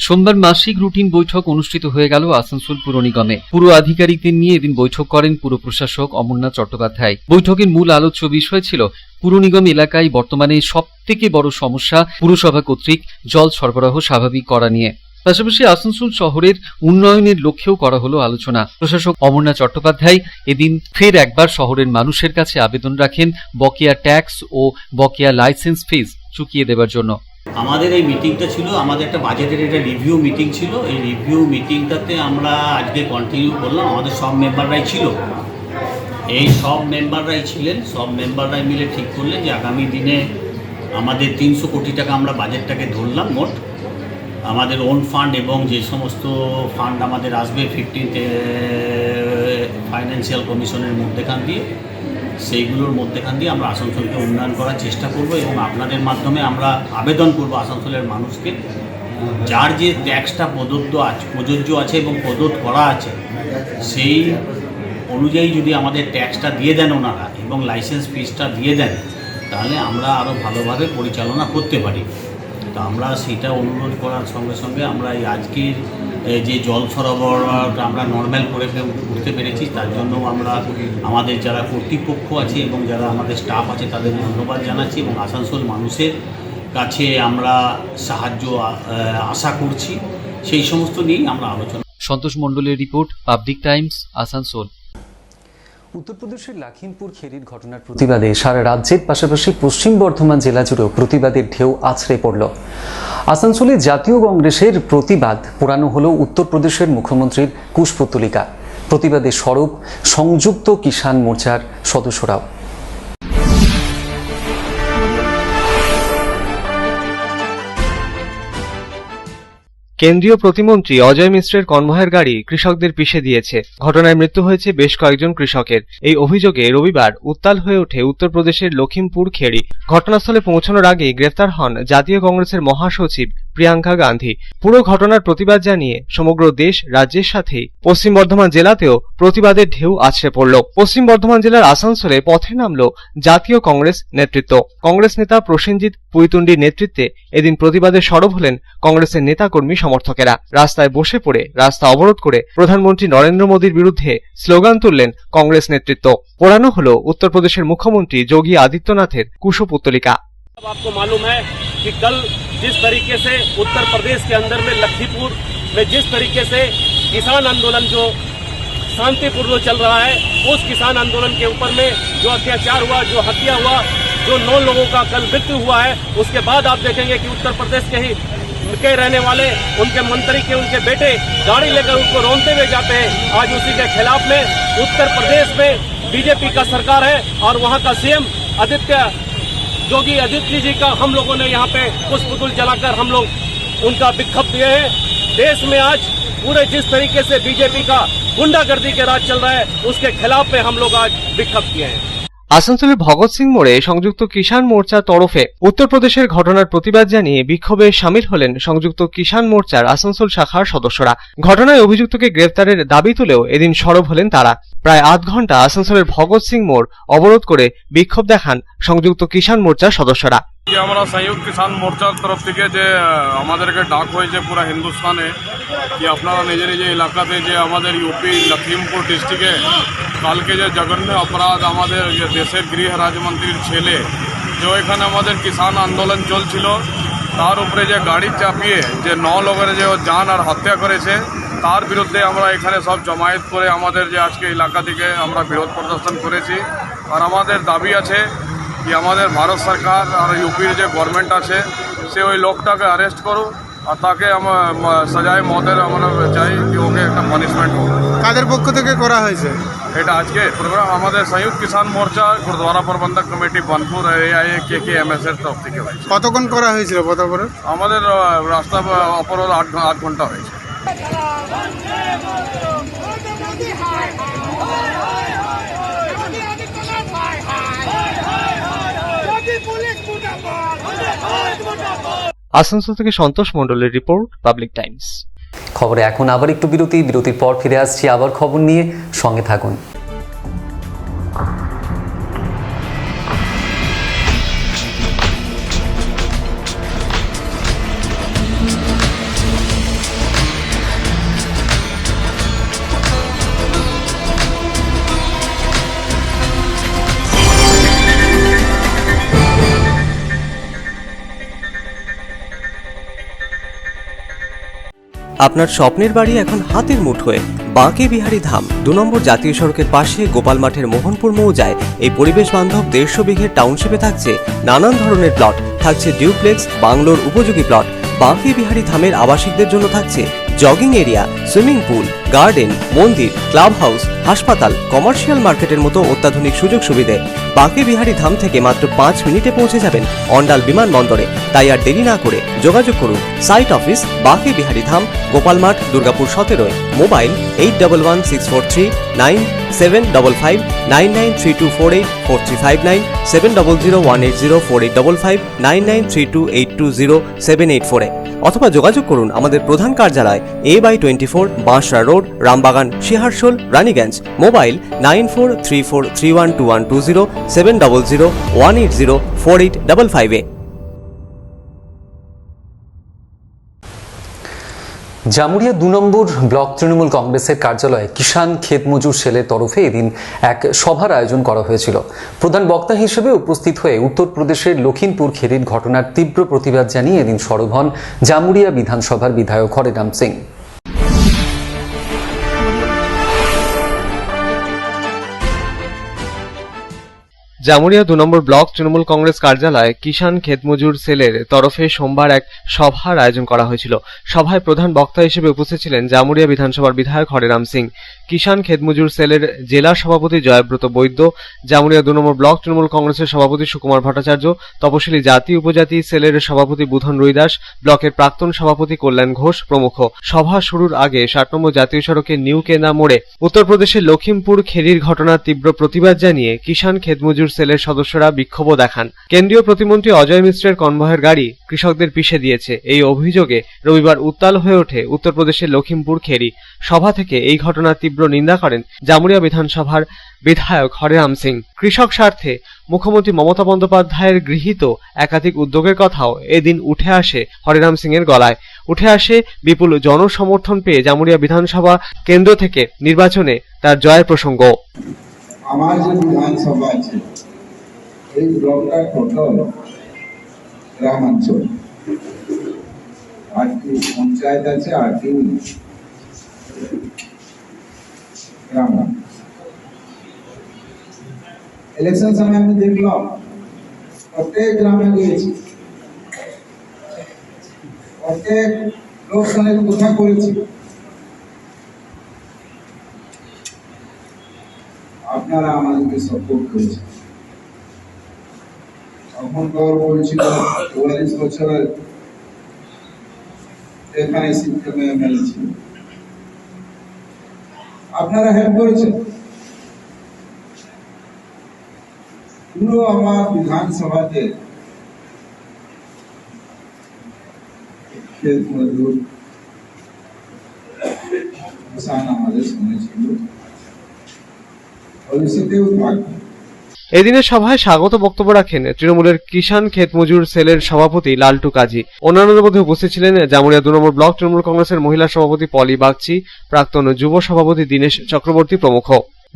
সোমবার মাসিক রুটিন বৈঠক অনুষ্ঠিত হয়ে গেল আসানসোল পুর নিগমে। পুর আধিকারিকদের নিয়ে এদিন বৈঠক করেন পুর প্রশাসক অমরনাথ চট্টোপাধ্যায়। বৈঠকের মূল আলোচ্য বিষয় ছিল পুর নিগম এলাকায় বর্তমানে সবথেকে বড় সমস্যা পুরসভা কর্তৃক জল সরবরাহ স্বাভাবিক করা নিয়ে। পাশাপাশি আসানসোল শহরের উন্নয়নের লক্ষ্যেও করা হলো আলোচনা। প্রশাসক অমরনাথ চট্টোপাধ্যায় এদিন ফের একবার শহরের মানুষের কাছে আবেদন রাখেন বকেয়া ট্যাক্স ও বকেয়া লাইসেন্স ফিস চুকিয়ে দেওয়ার জন্য। আমাদের এই মিটিংটা ছিল, আমাদের একটা বাজেটের একটা রিভিউ মিটিং ছিল। এই রিভিউ মিটিংটাতে আমরা আজকে কন্টিনিউ করলাম। আমাদের সব মেম্বাররাই ছিল, এই সব মেম্বাররাই ছিলেন। সব মেম্বাররাই মিলে ঠিক করলেন যে আগামী দিনে আমাদের 300 কোটি টাকা আমরা বাজেটটাকে ধরলাম মোট। আমাদের ওন ফান্ড এবং যে সমস্ত ফান্ড আমাদের আসবে 15th ফাইন্যান্সিয়াল কমিশনের মধ্যেখান দিয়ে, সেইগুলোর মধ্যেখান দিয়ে আমরা আসানসোলকে উন্নয়ন করার চেষ্টা করব এবং আপনাদের মাধ্যমে আমরা আবেদন করব আসানসোলের মানুষকে, যার যে ট্যাক্সটা প্রযোজ্য আছে এবং প্রদত্ত করা আছে সেই অনুযায়ী যদি আমাদের ট্যাক্সটা দিয়ে দেন ওনারা এবং লাইসেন্স ফিসটা দিয়ে দেন, তাহলে আমরা আরও ভালোভাবে পরিচালনা করতে পারি। তো আমরা সেটা অনুরোধ করার সঙ্গে সঙ্গে আমরা এই আজকের যে জল সরবরাহটা আমরা নর্মাল করে উঠতে পেরেছি, তার জন্য আমরা আমাদের যারা কর্তৃপক্ষ আছে এবং যারা আমাদের স্টাফ আছে তাদের ধন্যবাদ জানাচ্ছি এবং আসানসোল মানুষের কাছে আমরা সাহায্য আশা করছি। সেই সমস্ত নিয়েই আমরা আলোচনা। সন্তোষ মণ্ডলের রিপোর্ট, পাবলিক টাইমস, আসানসোল। উত্তরপ্রদেশের লখিমপুর খেরির ঘটনার প্রতিবাদে সারা রাজ্যের পাশাপাশি পশ্চিম বর্ধমান জেলা জুড়েও প্রতিবাদের ঢেউ আছড়ে পড়ল। আসানসোলে জাতীয় কংগ্রেসের প্রতিবাদ পোড়ানো হলো উত্তরপ্রদেশের মুখ্যমন্ত্রীর কুশপুত্তলিকা। প্রতিবাদে সরব সংযুক্ত কিষাণ মোর্চার সদস্যরাও। কেন্দ্রীয় প্রতিমন্ত্রী অজয় মিশ্রের কনভয়ের গাড়ি কৃষকদের পিষে দিয়েছে। ঘটনায় মৃত্যু হয়েছে বেশ কয়েকজন কৃষকের। এই অভিযোগে রবিবার উত্তাল হয়ে ওঠে উত্তরপ্রদেশের লখিমপুর খেড়ি। ঘটনাস্থলে পৌঁছানোর আগেই গ্রেফতার হন জাতীয় কংগ্রেসের মহাসচিব প্রিয়াঙ্কা গান্ধী। পুরো ঘটনার প্রতিবাদ জানিয়ে সমগ্র দেশ রাজ্যের সাথে পশ্চিম বর্ধমান জেলাতেও প্রতিবাদের ঢেউ আছড়ে পড়ল। পশ্চিম বর্ধমান জেলার আসানসোলে পথে নামল জাতীয় কংগ্রেস নেতৃত্ব। কংগ্রেস নেতা প্রসেনজিৎ পুইতুন্ডির নেতৃত্বে এদিন প্রতিবাদে সরব হলেন কংগ্রেসের নেতাকর্মী সমর্থকেরা। রাস্তায় বসে পড়ে রাস্তা অবরোধ করে প্রধানমন্ত্রী নরেন্দ্র মোদীর বিরুদ্ধে স্লোগান তুললেন কংগ্রেস নেতৃত্ব। পোড়ানো হলো উত্তরপ্রদেশের মুখ্যমন্ত্রী যোগী আদিত্যনাথের কুশপুত্তলিকা। आपको मालूम है कि कल जिस तरीके से उत्तर प्रदेश के अंदर में लखीमपुर में जिस तरीके से किसान आंदोलन जो शांतिपूर्ण चल रहा है, उस किसान आंदोलन के ऊपर में जो अत्याचार हुआ, जो हत्या हुआ, जो 9 लोगों का कल मृत्यु हुआ है, उसके बाद आप देखेंगे कि उत्तर प्रदेश के रहने वाले उनके मंत्री के उनके बेटे गाड़ी लेकर उनको रोनते हुए जाते हैं। आज उसी के खिलाफ में उत्तर प्रदेश में बीजेपी का सरकार है और वहां का सीएम योगी आदित्य जी का हम लोगों ने यहाँ पे पुष्पगुल जलाकर हम लोग उनका विक्षोभ दिए हैं। देश में आज पूरे जिस तरीके से बीजेपी का गुंडागर्दी के राज चल रहा है, उसके खिलाफ में हम लोग आज विक्षोभ किए हैं। আসানসোলের ভগৎ সিং মোড়ে সংযুক্ত কিষাণ মোর্চার তরফে উত্তরপ্রদেশের ঘটনার প্রতিবাদ জানিয়ে বিক্ষোভে শামিল হলেন সংযুক্ত কিষাণ মোর্চার আসানসোল শাখার সদস্যরা। ঘটনায় অভিযুক্তকে গ্রেফতারের দাবি তুলেও এদিন সরব হলেন তারা। প্রায় আধ ঘন্টা আসানসোলের ভগৎ সিং মোড় অবরোধ করে বিক্ষোভ দেখান সংযুক্ত কিষাণ মোর্চার সদস্যরা। আমরা সংযুক্ত কিষাণ মোর্চার তরফ থেকে যে আমাদেরকে ডাক হয়েছে পুরো হিন্দুস্তানে কি আপনারা নিজে নিজে এলাকাতে যে আমাদের ইউপি লখিমপুর ডিস্ট্রিক্টে কালকে যে জঘন্য অপরাধ আমাদের দেশের গৃহ রাজ্যমন্ত্রীর ছেলে যে এখানে আমাদের কিষাণ আন্দোলন চলছিল তার উপরে যে গাড়ি চাপিয়ে যে 9 লোকের যে জান আর হত্যা করেছে তার বিরুদ্ধে আমরা এখানে সব জমায়েত করে আমাদের যে আজকে এলাকা থেকে আমরা বিরোধ প্রদর্শন করেছি। আর আমাদের দাবি আছে कि हमारे भारत सरकार और यूपी जो गवर्नमेंट আছে সে ওই লোকটাকে অ্যারেস্ট করুক আর তাকে সাজায় মতের আমরা চাই কি ওকে একটা পানিশমেন্ট হোক। কাদের পক্ষ থেকে করা হয়েছে এটা আজকে প্রোগ্রাম আমাদের Samyukt Kisan Morcha Gurudwara Prabandhak committee Banpur AIA KKMS এর তরফ থেকে হয়েছে। কতক্ষণ করা হয়েছিল পথ অবরোধ? আমাদের রাস্তা অবরোধ 8 ঘন্টা হয়েছে। আসানসোল থেকে সন্তোষ মণ্ডলের রিপোর্ট, পাবলিক টাইমস। খবরে এখন আবার একটু বিরতির পর ফিরে আসছি আবার খবর নিয়ে, সঙ্গে থাকুন। আপনার স্বপ্নের বাড়ি এখন হাতের মুঠোয়। বাঁকে বিহারী ধাম 2 নম্বর জাতীয় সড়কের পাশে গোপাল মাঠের মোহনপুর মৌজায় এই পরিবেশ বান্ধব 150 বিঘের টাউনশিপে থাকছে নানান ধরনের প্লট, থাকছে ডিউপ্লেক্স, বাংলোর উপযোগী প্লট। বাঁকে বিহারী ধামের আবাসিকদের জন্য থাকছে jogging area, swimming pool, garden, মন্দির, ক্লাব হাউস, হাসপাতাল, কমার্শিয়াল মার্কেটের মতো অত্যাধুনিক সুযোগ সুবিধে। বাঁকে বিহারী ধাম থেকে মাত্র 5 মিনিটে পৌঁছে যাবেন অন্ডাল বিমানবন্দরে। তাই আর দেরি না করে যোগাযোগ করুন। সাইট অফিস বাঁকে বিহারী ধাম, গোপাল মাঠ, দুর্গাপুর 17। মোবাইল 8116439755 9932484359 7001804855 9932820784 অথবা যোগাযোগ করুন আমাদের প্রধান কার্যালয় A/24 Banshra road, Rambagan, Shiharshol, Raniganj. Mobile 9434312120 7001804855। Jamuria 2 number block Trinamool কংগ্রেসের কার্যালয়ে কিষাণ ক্ষেত মজুর সেলের তরফে এদিন এক সভার আয়োজন করা হয়েছিল। প্রধান বক্তা হিসেবে উপস্থিত হয়ে উত্তরপ্রদেশের লখিমপুর খেরির ঘটনার তীব্র প্রতিবাদ জানিয়ে এদিন সরব হন জামুরিয়া বিধানসভার বিধায়ক হরেরাম সিং। জামুরিয়া 2 নম্বর ব্লক তৃণমূল কংগ্রেস কার্যালয়ে কিষাণ ক্ষেতমজুর সেলের তরফে সোমবার এক সভার আয়োজন করা হয়েছিল। সভায় প্রধান বক্তা হিসেবে উপস্থিত ছিলেন জামুরিয়া বিধানসভার বিধায়ক হরেরাম সিং, কিষাণ ক্ষেতমজুর সেলের জেলা সভাপতি জয়ব্রত বৈদ্য, জামুরিয়া 2 নম্বর ব্লক তৃণমূল কংগ্রেসের সভাপতি সুকুমার ভট্টাচার্য, তপশিলি জাতি উপজাতি সেলের সভাপতি বুধন রুইদাস, ব্লকের প্রাক্তন সভাপতি কল্যাণ ঘোষ প্রমুখ। সভা শুরুর আগে 60 নম্বর জাতীয় সড়কের নিউ কেনা মোড়ে উত্তরপ্রদেশের লখিমপুর খেরির ঘটনার তীব্র প্রতিবাদ জানিয়ে কিষাণ ক্ষেতমজুর সেলের সদস্যরা বিক্ষোভ দেখান। কেন্দ্রীয় প্রতিমন্ত্রী অজয় মিশ্রের কনভয়ের গাড়ি কৃষকদের পিষে দিয়েছে, এই অভিযোগে রবিবার উত্তাল হয়ে ওঠে উত্তরপ্রদেশের লখিমপুর খেরি। সভা থেকে এই ঘটনার তীব্র নিন্দা করেন জামুরিয়া বিধানসভার বিধায়ক হরেরাম সিং। কৃষক স্বার্থে মুখ্যমন্ত্রী মমতা বন্দ্যোপাধ্যায়ের গৃহীত একাধিক উদ্যোগের কথাও এদিন উঠে আসে হরেরাম সিং এর গলায়। উঠে আসে বিপুল জনসমর্থন পেয়ে জামুরিয়া বিধানসভা কেন্দ্র থেকে নির্বাচনে তার জয়ের প্রসঙ্গ। আমার যে বিধানসভা আছে এই ব্লকটা টোটাল গ্রামাঞ্চল, 8টি পঞ্চায়েত আছে, 8টি গ্রাম। ইলেকশন সময় আমি দেখলাম প্রত্যেক গ্রামে গিয়েছি, প্রত্যেক লোক সঙ্গে কথা করেছি। আপনারা আমাদেরকে সাপোর্ট করেছেন। তখনকার বলছিল ৪৪ বছরের এখানে সিস্টেমে এমএলএ ছিল, আপনারা হেল্প করেছেন। পুরো আমার বিধানসভাতে ক্ষেত মজদুর কিষান আমাদের সঙ্গে ছিল, ভবিষ্যতেও থাকবে। এদিনের সভায় স্বাগত বক্তব্য রাখেন তৃণমূলের কিষাণ ক্ষেত মজুর সেলের সভাপতি লালটু কাজী। অন্যান্যদের মধ্যে উপস্থিত ছিলেন জামুরিয়া ২ নম্বর ব্লক তৃণমূল কংগ্রেসের মহিলা সভাপতি পলি বাগচি, প্রাক্তন যুব সভাপতি দীনেশ চক্রবর্তী প্রমুখ।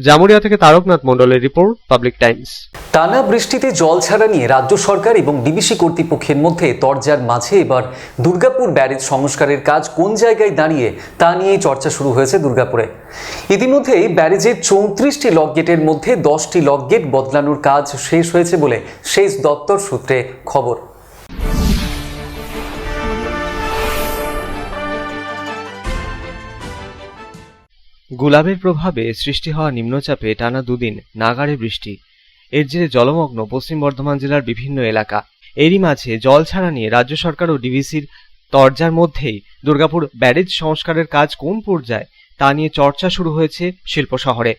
জামুরিয়া থেকে তারকনাথ মণ্ডলের রিপোর্ট, পাবলিক টাইমস। টানা বৃষ্টিতে জল ছাড়া নিয়ে রাজ্য সরকার এবং ডিবিসি কর্তৃপক্ষের মধ্যে তরজার মাঝে এবার দুর্গাপুর ব্যারেজ সংস্কারের কাজ কোন জায়গায় দাঁড়িয়ে তা নিয়েই চর্চা শুরু হয়েছে দুর্গাপুরে। ইতিমধ্যেই ব্যারেজের ৩৪টি লক গেটের মধ্যে 10টি লক গেট বদলানোর কাজ শেষ হয়েছে বলে সেচ দপ্তর সূত্রে খবর। গুলাবের প্রভাবে সৃষ্টি হওয়া নিম্নচাপে টানা দুদিন নাগাড়ে বৃষ্টি, এর জেরে জলমগ্ন পশ্চিম বর্ধমান জেলার বিভিন্ন এলাকা। এরই মাঝে জল ছাড়া নিয়ে রাজ্য সরকার ও ডিভিসির তরজার মধ্যেই দুর্গাপুর ব্যারেজ সংস্কারের কাজ কোন পর্যায়ে তা নিয়ে চর্চা শুরু হয়েছে শিল্প শহরে।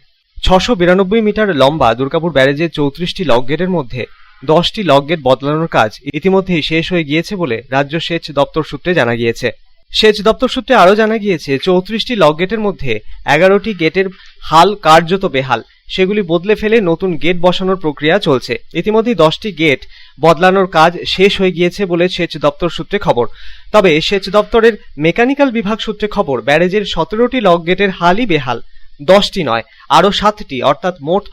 ৬৯২ মিটার লম্বা দুর্গাপুর ব্যারেজের ৩৪টি লক গেটের মধ্যে 10টি লক গেট বদলানোর কাজ ইতিমধ্যেই শেষ হয়ে গিয়েছে বলে রাজ্য সেচ দপ্তর সূত্রে জানা গিয়েছে। সেচ দপ্তর সূত্রে আরও জানা গিয়েছে ৩৪টি লক গেটের মধ্যে 11টি গেটের হাল কার্যত বেহাল, সেগুলি বদলে ফেলে নতুন গেট বসানোর প্রক্রিয়া চলছে। ইতিমধ্যেই 10টি গেট বদলানোর কাজ শেষ হয়ে গিয়েছে বলে সেচ দপ্তর সূত্রে খবর। তবে সেচ দপ্তরের মেকানিক্যাল বিভাগ সূত্রে খবর, ব্যারেজের 17টি লক গেটের হালই বেহাল, 10টি নয় আরও 7টি, অর্থাৎ মোট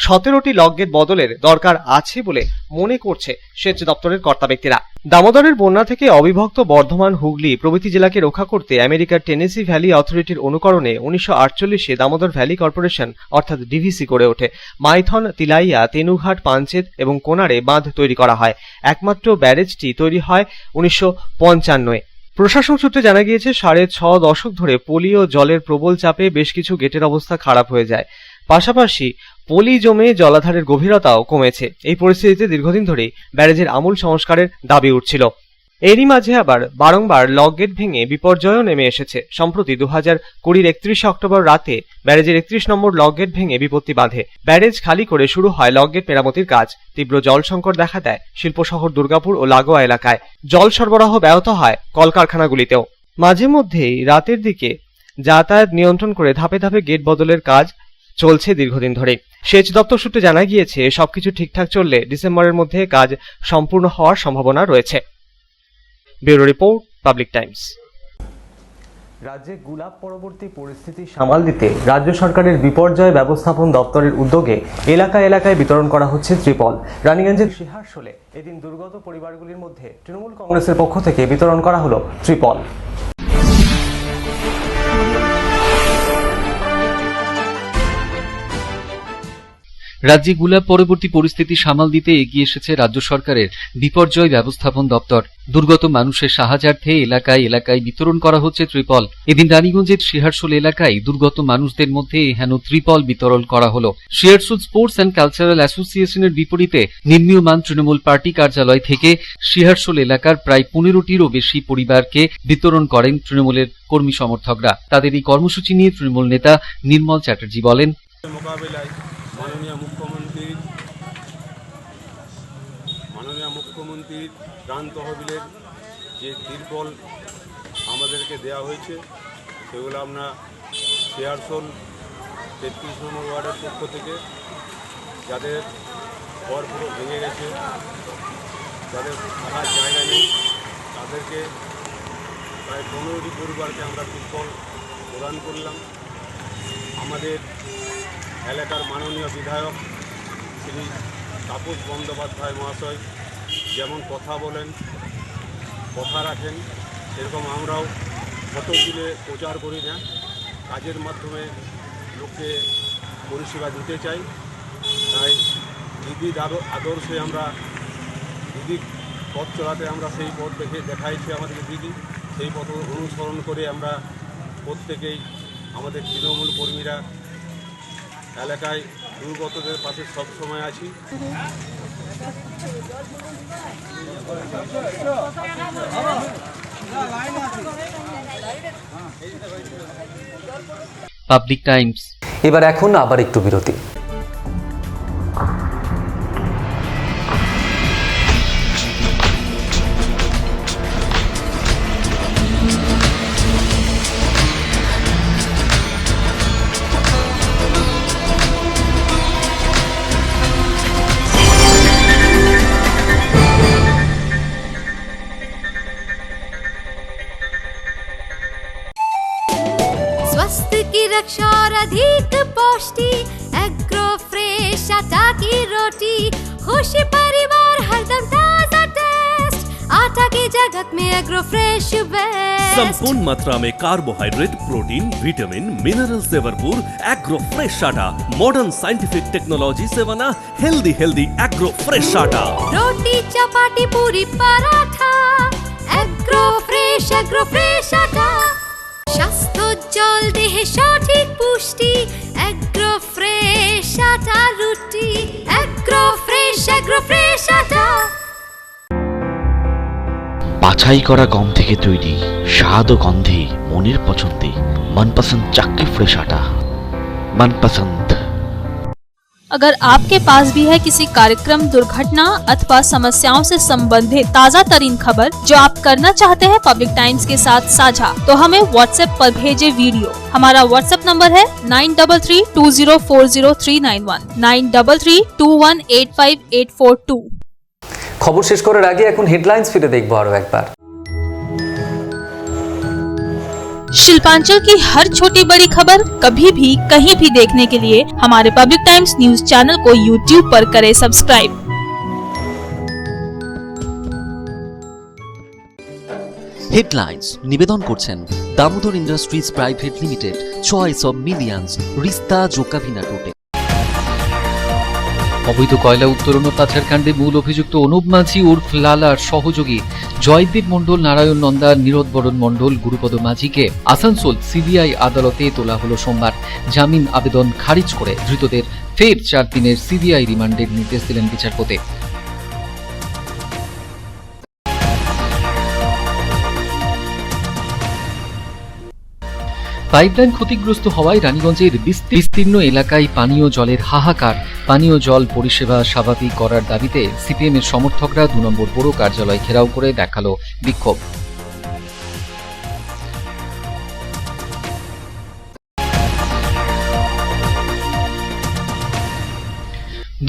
17টি লক গেট বদলের দরকার আছে বলে মনে করছে সেচ দপ্তরের কর্তা ব্যক্তিরা। দামোদরের বন্যা থেকে অবিভক্ত বর্ধমান, হুগলি প্রভৃতি জেলাকে রক্ষা করতে আমেরিকার টেনেসি ভ্যালি অথরিটির অনুকরণে 1948-এ দামোদর ভ্যালি কর্পোরেশন অর্থাৎ ডিভিসি গড়ে ওঠে। মাইথন, তিলাইয়া, তেনুঘাট, পাঞ্চেত এবং কোনারে বাঁধ তৈরি করা হয়। একমাত্র ব্যারেজটি তৈরি হয় 1955-এ। প্রশাসন সূত্রে জানা গিয়েছে 6.5 দশক ধরে পলি ও জলের প্রবল চাপে বেশ কিছু গেটের অবস্থা খারাপ হয়ে যায়, পাশাপাশি পলি জমে জলাধারের গভীরতাও কমেছে। এই পরিস্থিতিতে দীর্ঘদিন ধরেই ব্যারেজের আমূল সংস্কারের দাবি উঠছিল। এরই মাঝে আবার বারংবার লক গেট ভেঙে বিপর্যয়ও নেমে এসেছে। সম্প্রতি 2020-এর 31 অক্টোবর রাতে ব্যারেজের 31 নম্বর লক গেট ভেঙে বিপত্তি বাঁধে। ব্যারেজ খালি করে শুরু হয় লক গেট মেরামতির কাজ। তীব্র জল সংকট দেখা দেয় শিল্প শহর দুর্গাপুর ও লাগোয়া এলাকায়। জল সরবরাহ ব্যাহত হয় কলকারখানাগুলিতেও। মাঝে মধ্যেই রাতের দিকে যাতায়াত নিয়ন্ত্রণ করে ধাপে ধাপে গেট বদলের কাজ চলছে দীর্ঘদিন ধরে। সেচ দপ্তর সূত্রে জানা গিয়েছে সবকিছু ঠিকঠাক চললে ডিসেম্বরের মধ্যে কাজ সম্পূর্ণ হওয়ার সম্ভাবনা রয়েছে। Bureau report, public Times. রাজ্যে গুলাব পরবর্তী পরিস্থিতি সামাল দিতে রাজ্য সরকারের বিপর্যয় ব্যবস্থাপন দপ্তরের উদ্যোগে এলাকায় এলাকায় বিতরণ করা হচ্ছে ত্রিপল। রানীগঞ্জের সিহারশোলে এদিন দুর্গত পরিবারগুলির মধ্যে তৃণমূল কংগ্রেসের পক্ষ থেকে বিতরণ করা হলো ত্রিপল। রাজ্যে গুলাব পরবর্তী পরিস্থিতি সামাল দিতে এগিয়ে এসেছে রাজ্য সরকারের বিপর্যয় ব্যবস্থাপন দপ্তর। দুর্গত মানুষের সাহায্যার্থে এলাকায় এলাকায় বিতরণ করা হচ্ছে ত্রিপল। এদিন রানীগঞ্জের শিহারশোল এলাকায় দুর্গত মানুষদের মধ্যে হেন ত্রিপল বিতরণ করা হলো। শিহারশোল স্পোর্টস অ্যান্ড কালচারাল অ্যাসোসিয়েশনের বিপরীতে নিম্নীয়মান তৃণমূল পার্টি কার্যালয় থেকে শিহারশোল এলাকার প্রায় 15টিরও বেশি পরিবারকে বিতরণ করেন তৃণমূলের কর্মী সমর্থকরা। তাদের এই কর্মসূচি নিয়ে তৃণমূল নেতা নির্মল চ্যাটার্জি বলেন, মাননীয় মুখ্যমন্ত্রীর ত্রাণ তহবিলের যে তিরপল আমাদেরকে দেওয়া হয়েছে সেগুলো আমরা শিহারশোল 33 নম্বর ওয়ার্ডের পক্ষ থেকে যাদের ঘর পুরো ভেঙে গেছে, যাদের থাকার জায়গা নেই, তাদেরকে প্রায় 15টি পরিবারকে আমরা তিরপল প্রদান করলাম। আমাদের এলাকার মাননীয় বিধায়ক শ্রী তাপস বন্দ্যোপাধ্যায় মহাশয় যেমন কথা বলেন, কথা রাখেন, সেরকম আমরাও ফটো তুলে প্রচার করি না, কাজের মাধ্যমে লোককে পরিষেবা দিতে চাই। তাই দিদির আদর্শে আমরা দিদি পথ চলাতে আমরা সেই পথ দেখাইছি আমাদের দিদি, সেই পথ অনুসরণ করে আমরা প্রত্যেকেই আমাদের তৃণমূল কর্মীরা এলাকায় দুর্গতদের পাশে সবসময় আছি। Public Times. এবার এখন আবার একটু বিরতি। स्वास्थ्य की रक्षा और अधिक पौष्टि एग्रो फ्रेश आटा की रोटी, खुशी परिवार हरदम ताजा टेस्ट, आटा की जगत में एग्रो फ्रेश बेस्ट। संपूर्ण मात्रा में कार्बोहाइड्रेट, प्रोटीन, विटामिन, मिनरल से भरपूर एग्रो फ्रेश आटा मॉडर्न साइंटिफिक टेक्नोलॉजी से बना हेल्दी एग्रो फ्रेश आटा। रोटी चपाटी पूरी पराठा एग्रो फ्रेश आटा, স্বাস্থ্যোজ্জ্বল দেহে সঠিক পুষ্টি এগ্রো ফ্রেশ আটা রুটি, এগ্রো ফ্রেশ আটা। বাছাই করা গম থেকে তৈরি স্বাদ ও গন্ধে মনের পছন্দে मनपसंद चक्की फ्रेश आटा, मनपसंद। अगर आपके पास भी है किसी कार्यक्रम, दुर्घटना अथवा समस्याओं से संबंधित ताज़ा तरीन खबर जो आप करना चाहते हैं पब्लिक टाइम्स के साथ साझा, तो हमें व्हाट्सएप पर भेजे वीडियो। हमारा व्हाट्सएप नंबर है 9332040391 9332185842। খবর শেষ করার আগে এখন হেডলাইন্স ফিরে দেখবো আরো একবার। शिल्पांचल की हर छोटी बड़ी खबर कभी भी कहीं भी देखने के लिए हमारे पब्लिक टाइम्स न्यूज चैनल को YouTube पर करें सब्सक्राइब। হেডলাইন্স নিবেদন করছেন Damodar industries private limited, choice of millions, রিস্তা জোকাভিনা টোটে। অবৈধ কয়লা উত্তোলন ও পাচার কাণ্ডে মূল অভিযুক্ত অনুপ মাঝি উর্ফ লালার সহযোগী জয়দীপ মণ্ডল, নারায়ণ নন্দা, নীরদবরণ মণ্ডল, গুরুপদ মাঝিকে আসানসোল সিবিআই আদালতে তোলা হলো সোমবার। জামিন আবেদন খারিজ করে ধৃতদের ফের 4 দিনের সিবিআই রিমান্ডের নির্দেশ দিলেন বিচারপতি। পাইপলাইন ক্ষতিগ্রস্ত হওয়ায় রানীগঞ্জের বিস্তীর্ণ এলাকায় পানীয় জলের হাহাকার। পানীয় জল পরিষেবা স্বাভাবিক করার দাবিতে সিপিএম এর সমর্থকরা 2 নম্বর পৌর কার্যালয় ঘেরাও করে দেখালো বিক্ষোভ।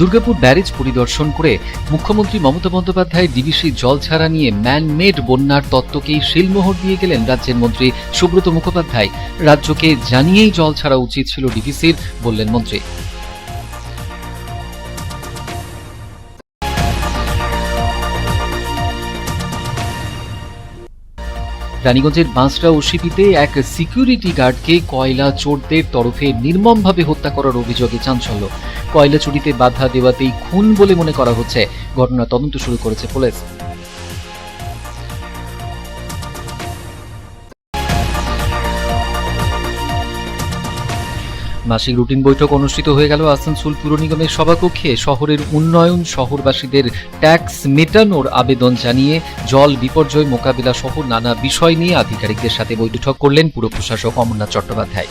দুর্গাপুর ব্যারেজ পরিদর্শন করে মুখ্যমন্ত্রী মমতা বন্দ্যোপাধ্যায় ডিবিসি জল ছাড়া নিয়ে ম্যানমেড বন্যার তত্ত্বকেই শিলমোহর দিয়ে গেলেন রাজ্যের মন্ত্রী সুব্রত মুখোপাধ্যায়। রাজ্যকে জানিয়েই জল ছাড়া উচিত ছিল ডিবিসির, বললেন মন্ত্রী। রানীগঞ্জের বাঁশরা ওসিপিতে এক সিকিউরিটি গার্ডকে কয়লা চোরদের তরফে নির্মমভাবে হত্যা করার অভিযোগে চাঞ্চল্য। কয়লা চুরিতে বাধা দেওয়াতেই খুন বলে মনে করা হচ্ছে। ঘটনা তদন্ত শুরু করেছে পুলিশ। মাসিক রুটিন বৈঠক অনুষ্ঠিত হয়ে গেল আসানসোল পুর নিগমের সভাকক্ষে। শহরের উন্নয়ন, শহরবাসীদের ট্যাক্স মেটানোর আবেদন জানিয়ে জল বিপর্যয় মোকাবিলা সহ নানা বিষয় নিয়ে আধিকারিকদের সাথে বৈঠক করলেন পুর প্রশাসক অমরনাথ চট্টোপাধ্যায়।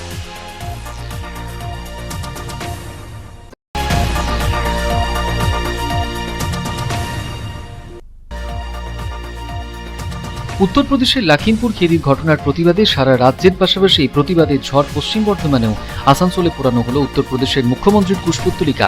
উত্তরপ্রদেশের লখিমপুর খেরির ঘটনার প্রতিবাদে সারা রাজ্যের পাশাপাশি প্রতিবাদের ঝড় পশ্চিম বর্ধমানেও। আসানসোলে পোড়ানো হলো উত্তরপ্রদেশের মুখ্যমন্ত্রীর কুশপুত্তলিকা।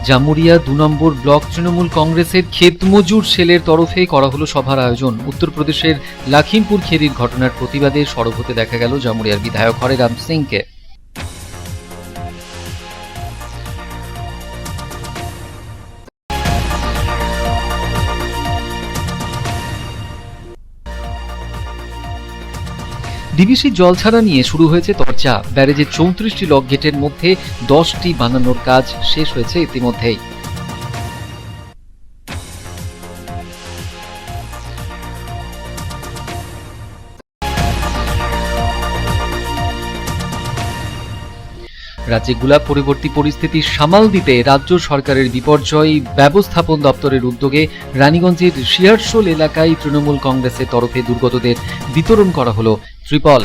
জামুরিয়া 2 নম্বর ব্লক তৃণমূল কংগ্রেসের ক্ষেতমজুর সেলের তরফে করা হলো সভার আয়োজন। উত্তরপ্রদেশের লখিমপুর খেরির ঘটনার প্রতিবাদে সরব হতে দেখা গেল জামুরিয়ার বিধায়ক হরেরাম সিংকে। ডিবিসি জল ছাড়া নিয়ে শুরু হয়েছে চর্চা। ব্যারেজের 34টি লক গেটের মধ্যে 10টি বানানোর কাজ শেষ হয়েছে ইতিমধ্যেই। রাজ্যে গুলা পরবর্তী পরিস্থিতি সামাল দিতে রাজ্য সরকারের বিপর্যয় ব্যবস্থাপন দপ্তরের উদ্যোগে রানীগঞ্জের শিয়ারশোল এলাকায় তৃণমূল কংগ্রেসের তরফে দুর্গতদের বিতরণ করা হলো ত্রিপল।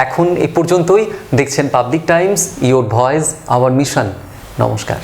এখন এ পর্যন্তই। দেখছেন public Times, your voice hour mission. নমস্কার।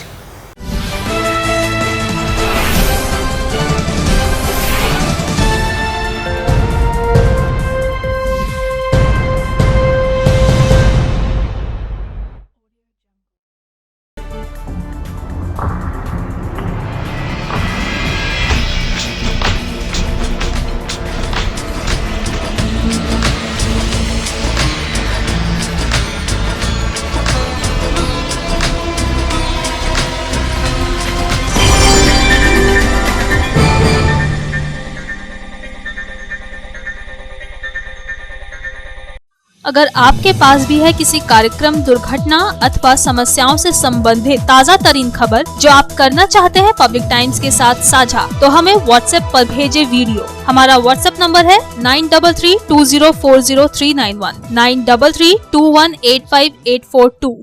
अगर आपके पास भी है किसी कार्यक्रम, दुर्घटना अथवा समस्याओं से संबंधित ताज़ा तरीन खबर जो आप करना चाहते हैं पब्लिक टाइम्स के साथ साझा, तो हमें व्हाट्सएप पर भेजे वीडियो। हमारा व्हाट्सएप नंबर है 9332040391 9332185842।